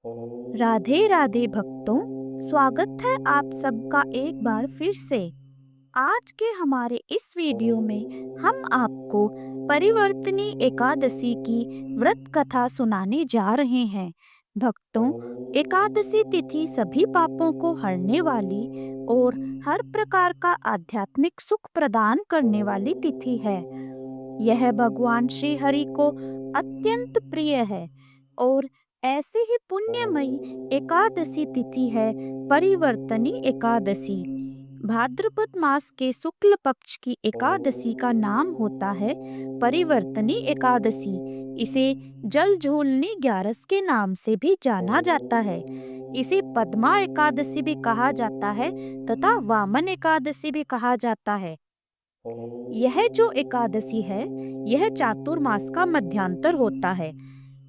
राधे राधे भक्तों, स्वागत है आप सबका एक बार फिर से। आज के हमारे इस वीडियो में हम आपको परिवर्तनी एकादशी की व्रत कथा सुनाने जा रहे हैं। भक्तों, एकादशी तिथि सभी पापों को हरने वाली और हर प्रकार का आध्यात्मिक सुख प्रदान करने वाली तिथि है। यह भगवान श्री हरि को अत्यंत प्रिय है और ऐसे ही पुण्यमयी एकादशी तिथि है परिवर्तनी एकादशी। भाद्रपद मास के शुक्ल पक्ष की एकादशी का नाम होता है परिवर्तनी एकादशी। इसे जल झूलनी ग्यारस के नाम से भी जाना जाता है। इसे पद्मा एकादशी भी कहा जाता है तथा वामन एकादशी भी कहा जाता है। यह जो एकादशी है, यह चातुर्मास का मध्यांतर होता है।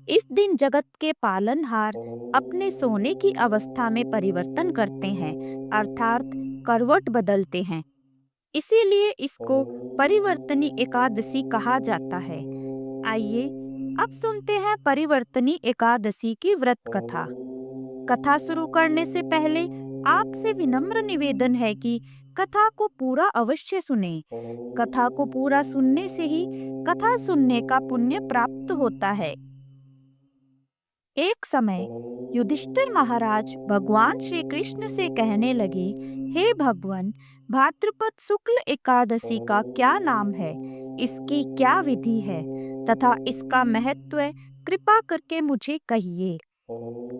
इस दिन जगत के पालनहार अपने सोने की अवस्था में परिवर्तन करते हैं, अर्थात करवट बदलते हैं। इसीलिए इसको परिवर्तनी एकादशी कहा जाता है। आइए अब सुनते हैं परिवर्तनी एकादशी की व्रत कथा। कथा शुरू करने से पहले आपसे विनम्र निवेदन है कि कथा को पूरा अवश्य सुने। कथा को पूरा सुनने से ही कथा सुनने का पुण्य प्राप्त होता है। एक समय युधिष्ठिर महाराज भगवान श्री कृष्ण से कहने लगे, हे भगवान, भाद्रपद शुक्ल एकादशी का क्या नाम है, इसकी क्या विधि है तथा इसका महत्व कृपा करके मुझे कहिए।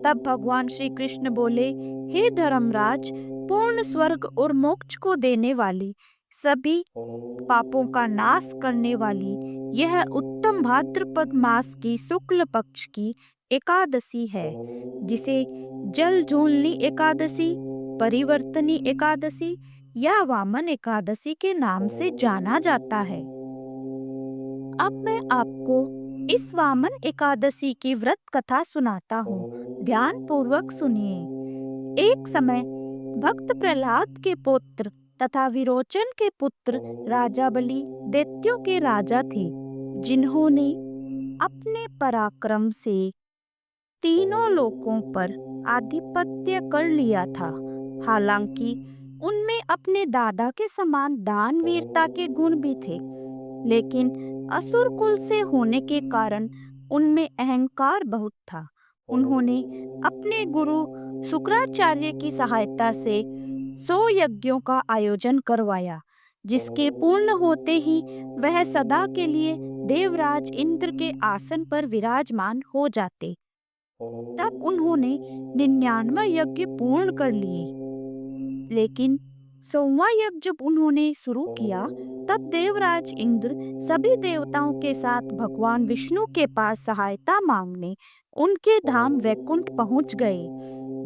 तब भगवान श्री कृष्ण बोले, हे धर्मराज, पूर्ण स्वर्ग और मोक्ष को देने वाली, सभी पापों का नाश करने वाली यह उत्तम भाद्रपद मास की शुक्ल पक्ष की एकादशी है, जिसे जल झूलनी एकादशी, परिवर्तनी एकादशी या वामन एकादशी के नाम से जाना जाता है। अब मैं आपको इस वामन एकादशी की व्रत कथा सुनाता हूँ। ध्यान पूर्वक सुनिए। एक समय भक्त प्रहलाद के पुत्र तथा विरोचन के पुत्र राजा बलि दैत्यों के राजा थे, जिन्होंने अपने पराक्रम से तीनों लोकों पर आधिपत्य कर लिया था। हालांकि उनमें अपने दादा के समान दानवीरता के गुण भी थे, लेकिन असुर कुल से होने के कारण उनमें अहंकार बहुत था। उन्होंने अपने गुरु शुक्राचार्य की सहायता से 100 यज्ञों का आयोजन करवाया, जिसके पूर्ण होते ही वह सदा के लिए देवराज इंद्र के आसन पर विराजमान हो जाते। तब उन्होंने 99 यज्ञ पूर्ण कर लिए, लेकिन 100वां यज्ञ जब उन्होंने शुरू किया, तब देवराज इंद्र सभी देवताओं के साथ भगवान विष्णु के पास सहायता मांगने उनके धाम वैकुंठ पहुंच गए।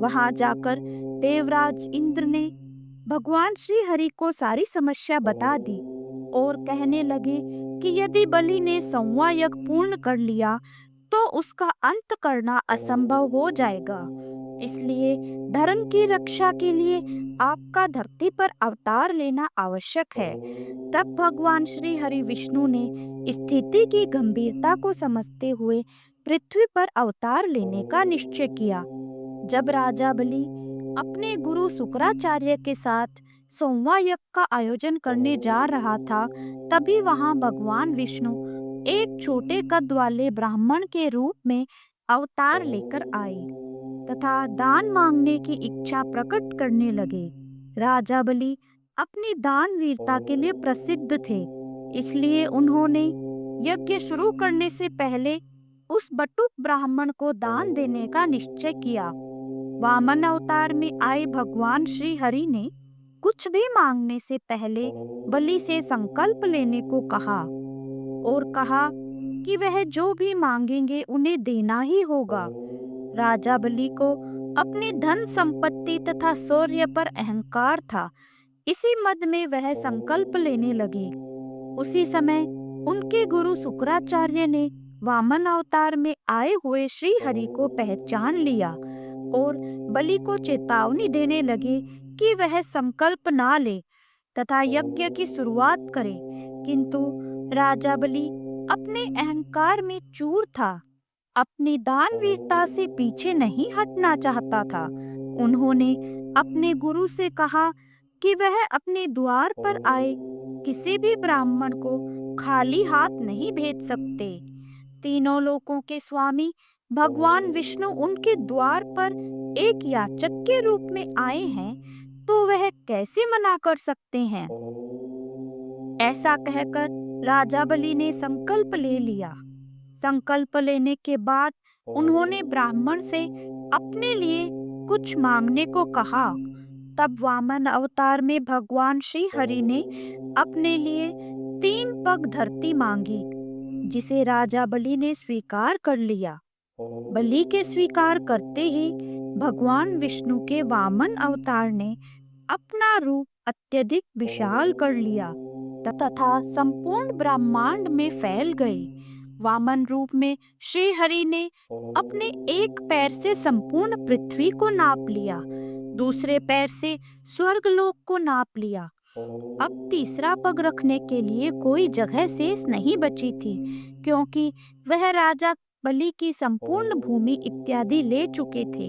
वहां जाकर देवराज इंद्र ने भगवान श्री हरि को सारी समस्या बता दी और कहने लगे कि यदि बलि ने 100वां यज्ञ पूर्ण कर लिया तो उसका अंत करना असंभव हो जाएगा। इसलिए धर्म की रक्षा के लिए आपका धरती पर अवतार लेना आवश्यक है। तब भगवान श्री हरि विष्णु ने स्थिति की गंभीरता को समझते हुए पृथ्वी पर अवतार लेने का निश्चय किया। जब राजा बलि अपने गुरु शुक्राचार्य के साथ 100वां यज्ञ का आयोजन करने जा रहा था, तभी वहां भगवान विष्णु एक छोटे कद वाले ब्राह्मण के रूप में अवतार लेकर आए तथा दान मांगने की इच्छा प्रकट करने लगे। राजा बलि अपनी दान वीरता के लिए प्रसिद्ध थे, इसलिए उन्होंने यज्ञ शुरू करने से पहले उस बटुक ब्राह्मण को दान देने का निश्चय किया। वामन अवतार में आए भगवान श्री हरि ने कुछ भी मांगने से पहले बलि से संकल्प लेने को कहा और कहा कि वह जो भी मांगेंगे उन्हें देना ही होगा। राजा बलि को अपनी धन संपत्ति तथा शौर्य पर अहंकार था। इसी मद में वह संकल्प लेने लगे। उसी समय उनके गुरु शुक्राचार्य ने वामन अवतार में आए हुए श्री हरि को पहचान लिया और बलि को चेतावनी देने लगे कि वह संकल्प ना ले तथा यज्ञ की शुरुआत करे। किंतु राजा बलि अपने अहंकार में चूर था अपनी दानवीरता से पीछे नहीं हटना चाहता था। उन्होंने अपने गुरु से कहा कि वह अपने द्वार पर आए किसी भी ब्राह्मण को खाली हाथ नहीं भेज सकते। तीनों लोकों के स्वामी भगवान विष्णु उनके द्वार पर एक याचक के रूप में आए हैं, तो वह कैसे मना कर सकते हैं? ऐसा कहकर राजा बलि ने संकल्प ले लिया। संकल्प लेने के बाद उन्होंने ब्राह्मण से अपने लिए कुछ मांगने को कहा। तब वामन अवतार में भगवान श्री हरि ने अपने लिए 3 पग धरती मांगी, जिसे राजा बलि ने स्वीकार कर लिया। बलि के स्वीकार करते ही भगवान विष्णु के वामन अवतार ने अपना रूप अत्यधिक विशाल कर लिया तथा संपूर्ण ब्रह्मांड में फैल गए। वामन रूप में श्री हरि ने अपने एक पैर से संपूर्ण पृथ्वी को नाप लिया, दूसरे पैर से स्वर्गलोक को नाप लिया। अब तीसरा पग रखने के लिए कोई जगह शेष नहीं बची थी, क्योंकि वह राजा बलि की संपूर्ण भूमि इत्यादि ले चुके थे।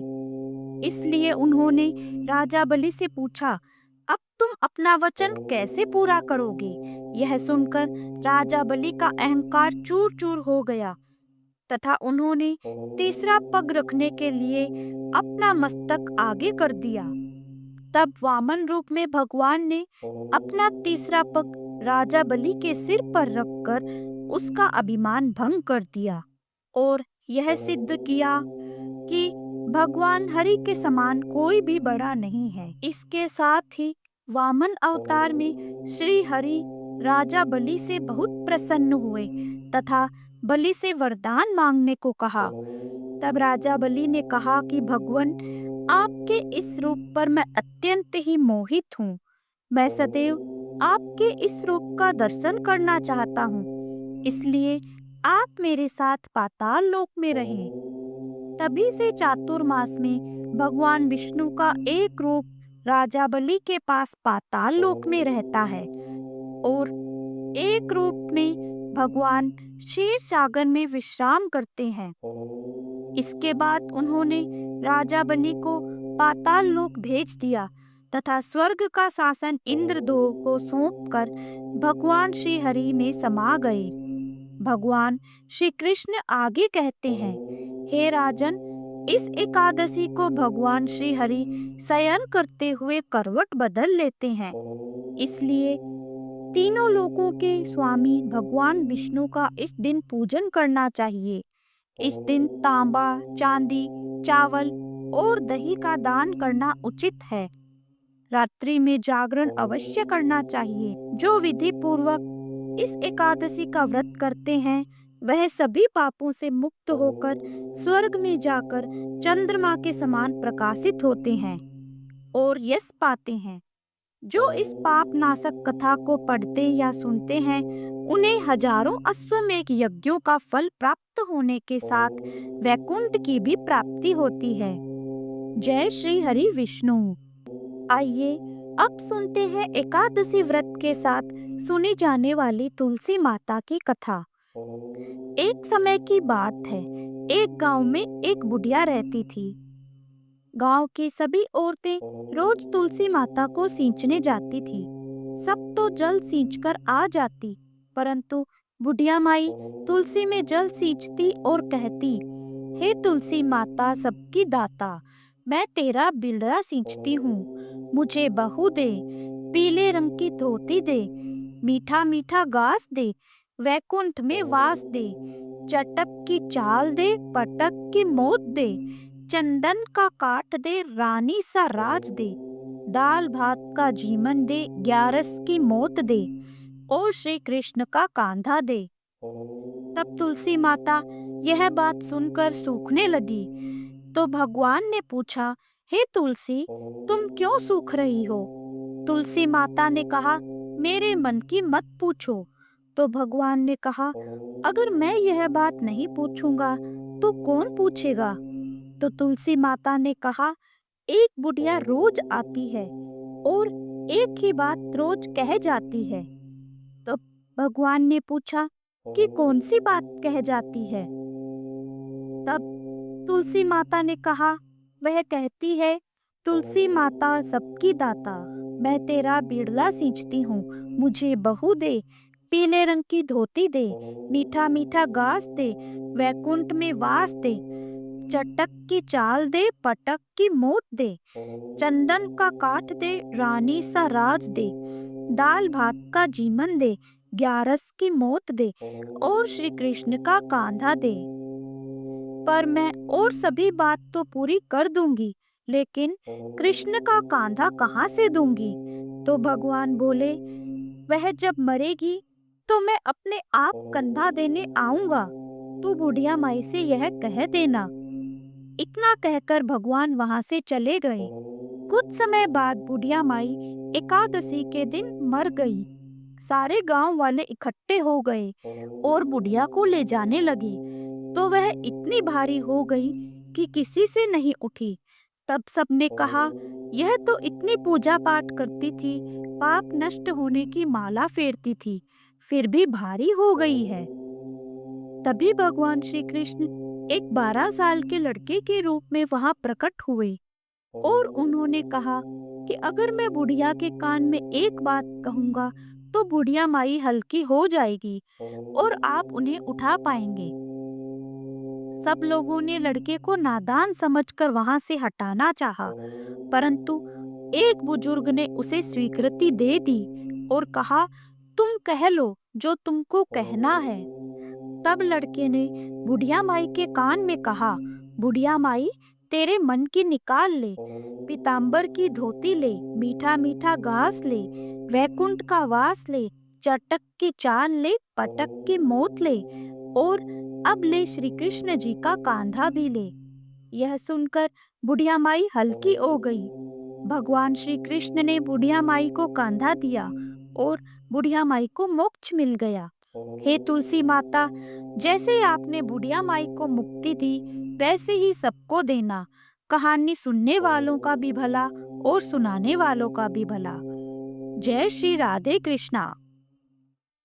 इसलिए उन्होंने राजा बलि से पूछा, अब तुम अपना वचन कैसे पूरा करोगे? यह सुनकर राजा बलि का अहंकार चूर चूर हो गया तथा उन्होंने तीसरा पग रखने के लिए अपना मस्तक आगे कर दिया। तब वामन रूप में भगवान ने अपना तीसरा पग राजा बलि के सिर पर रखकर उसका अभिमान भंग कर दिया और यह सिद्ध किया कि भगवान हरि के समान कोई भी बड़ा नहीं है। इसके साथ ही वामन अवतार में श्री हरि राजा बलि से बहुत प्रसन्न हुए तथा बलि से वरदान मांगने को कहा। तब राजा बलि ने कहा कि भगवान, आपके इस रूप पर मैं अत्यंत ही मोहित हूँ। मैं सदैव आपके इस रूप का दर्शन करना चाहता हूँ, इसलिए आप मेरे साथ पाताल लोक में रहें। तभी से चातुर्मास में भगवान विष्णु का एक रूप राजा बलि के पास पाताल लोक में रहता है और एक रूप में भगवान क्षीर सागर में विश्राम करते हैं। इसके बाद उन्होंने राजा बलि को पाताल लोक भेज दिया तथा स्वर्ग का शासन इंद्रदेव को सौंपकर भगवान श्री हरि में समा गए। भगवान श्री कृष्ण आगे कहते हैं, हे राजन, इस एकादशी को भगवान श्री हरि शयन करते हुए करवट बदल लेते हैं। इसलिए तीनों लोकों के स्वामी भगवान विष्णु का इस दिन पूजन करना चाहिए। इस दिन तांबा, चांदी, चावल और दही का दान करना उचित है। रात्रि में जागरण अवश्य करना चाहिए। जो विधि पूर्वक इस एकादशी का व्रत करते हैं, वह सभी पापों से मुक्त होकर स्वर्ग में जाकर चंद्रमा के समान प्रकाशित होते हैं और यश पाते हैं। जो इस पाप नाशक कथा को पढ़ते या सुनते हैं, उन्हें हजारों अश्वमेध यज्ञों का फल प्राप्त होने के साथ वैकुंठ की भी प्राप्ति होती है। जय श्री हरि विष्णु। आइए अब सुनते हैं एकादशी व्रत के साथ सुनी जाने वाली तुलसी माता की कथा। एक समय की बात है, एक गांव में एक बुढ़िया रहती थी। गांव की सभी औरतें रोज तुलसी माता को सींचने जाती थी। सब तो जल सींचकर आ जाती, परंतु बुढ़िया माई तुलसी में जल सींचती और कहती, हे तुलसी माता सबकी दाता, मैं तेरा बिलड़ा सींचती हूँ, मुझे बहू दे, पीले रंग की धोती दे, मीठा मीठा घास दे, वैकुंठ में वास दे, चटक की चाल दे, पटक की मौत दे, चंदन का काट दे, रानी सा राज दे, दाल भात का जीवन दे, 11 की मौत दे और श्री कृष्ण का कांधा दे। तब तुलसी माता यह बात सुनकर सूखने लगी। तो भगवान ने पूछा, हे तुलसी, तुम क्यों सूख रही हो? तुलसी माता ने कहा, मेरे मन की मत पूछो। तो भगवान ने कहा, अगर मैं यह बात नहीं पूछूंगा तो कौन पूछेगा? तो तुलसी माता ने कहा, एक बुढ़िया रोज आती है और एक ही बात रोज कह जाती है। तो भगवान ने पूछा कि कौन सी बात कह जाती है? तब तुलसी माता ने कहा, वह कहती है, तुलसी माता सबकी दाता, मैं तेरा बिड़ला सींचती हूँ, मुझे बहू दे, पीले रंग की धोती दे, मीठा मीठा घास दे, वैकुंठ में वास दे, चटक की चाल दे, पटक की मोत दे, चंदन का काठ दे, रानी सा राज दे, दाल भात का जीवन दे, ग्यारस की मौत दे, और श्री कृष्ण का कांधा दे। पर मैं और सभी बात तो पूरी कर दूंगी, लेकिन कृष्ण का कांधा कहाँ से दूंगी? तो भगवान बोले, वह जब मरेगी तो मैं अपने आप कंधा देने आऊंगा, तू बुढ़िया माई से यह कह देना। इतना कहकर भगवान वहां से चले गए। कुछ समय बाद बुढ़िया माई एकादशी के दिन मर गई। सारे गांव वाले इकट्ठे हो गए और बुढ़िया को ले जाने लगे, तो वह इतनी भारी हो गई कि किसी से नहीं उठी। तब सबने कहा, यह तो इतनी पूजा पाठ करती थी, पाप नष्ट होने की माला फेरती थी, फिर भी भारी हो गई है। तभी भगवान श्री कृष्ण एक 12 साल के लड़के के रूप में वहां प्रकट हुए और उन्होंने कहा कि अगर मैं बुढ़िया के कान में एक बात कहूंगा तो बुढ़िया माई हल्की हो जाएगी और आप उन्हें उठा पाएंगे। सब लोगों ने लड़के को नादान समझकर वहां से हटाना चाहा, परंतु एक बुजुर्ग ने उसे स्वीकृति दे दी और कहा, तुम कह लो जो तुमको कहना है। तब लड़के ने बुढ़िया माई के कान में कहा, बुढ़िया माई, तेरे मन की निकाल ले, पीतांबर की धोती ले, मीठा मीठा घास ले, वैकुंठ का वास ले, चटक की चाल ले, पटक की मोत ले, और अब ले श्री कृष्ण जी का कांधा भी ले। यह सुनकर बुढ़िया माई हल्की हो गई। भगवान श्री कृष्ण ने बुढ़िया माई को कांधा दिया और बुढ़िया माई को मोक्ष मिल गया। हे तुलसी माता, जैसे आपने बुढ़िया माई को मुक्ति दी, वैसे ही सबको देना। कहानी सुनने वालों का भी भला और सुनाने वालों का भी भला। जय श्री राधे कृष्णा।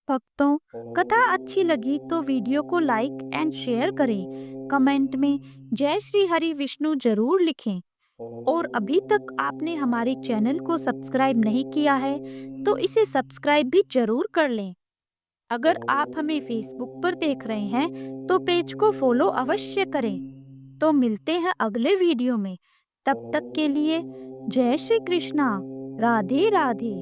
भक्तों, कथा अच्छी लगी तो वीडियो को लाइक एंड शेयर करें। कमेंट में जय श्री हरि विष्णु जरूर लिखें। और अभी तक आपने हमारे चैनल को सब्सक्राइब नहीं किया है तो इसे सब्सक्राइब भी जरूर कर लें। अगर आप हमें फेसबुक पर देख रहे हैं तो पेज को फॉलो अवश्य करें। तो मिलते हैं अगले वीडियो में। तब तक के लिए जय श्री कृष्णा, राधे राधे।